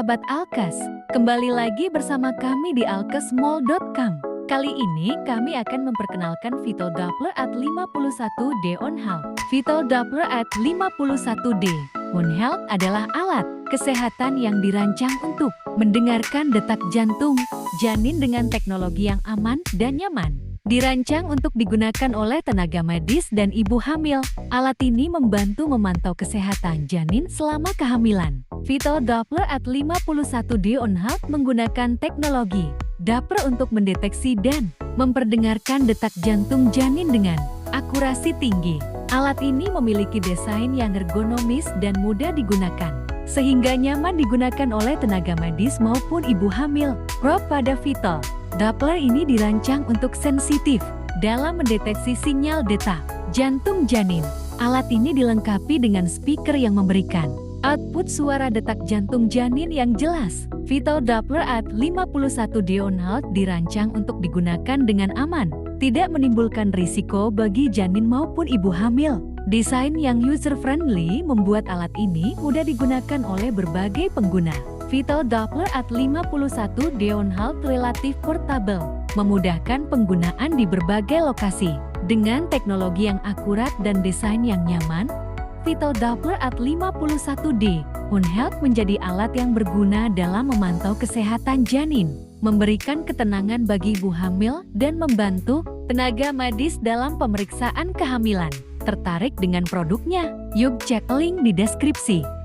sahabat Alkes, kembali lagi bersama kami di alkesmall.com. Kali ini kami akan memperkenalkan Vital Doppler at 51D On Health. Vital Doppler at 51D On Health adalah alat kesehatan yang dirancang untuk mendengarkan detak jantung janin dengan teknologi yang aman dan nyaman. Dirancang untuk digunakan oleh tenaga medis dan ibu hamil, alat ini membantu memantau kesehatan janin selama kehamilan. Vital Doppler at 51D On Health menggunakan teknologi Doppler untuk mendeteksi dan memperdengarkan detak jantung janin dengan akurasi tinggi. Alat ini memiliki desain yang ergonomis dan mudah digunakan, sehingga nyaman digunakan oleh tenaga medis maupun ibu hamil. Probe pada Vital Doppler ini dirancang untuk sensitif dalam mendeteksi sinyal detak jantung janin. Alat ini dilengkapi dengan speaker yang memberikan output suara detak jantung janin yang jelas. Vital Doppler at 51D On Health dirancang untuk digunakan dengan aman, tidak menimbulkan risiko bagi janin maupun ibu hamil. Desain yang user-friendly membuat alat ini mudah digunakan oleh berbagai pengguna. Vital Doppler at 51D On Health relatif portable, memudahkan penggunaan di berbagai lokasi. Dengan teknologi yang akurat dan desain yang nyaman, Vital Doppler at 51D On Health menjadi alat yang berguna dalam memantau kesehatan janin, memberikan ketenangan bagi ibu hamil, dan membantu tenaga medis dalam pemeriksaan kehamilan. Tertarik dengan produknya? Yuk cek link di deskripsi.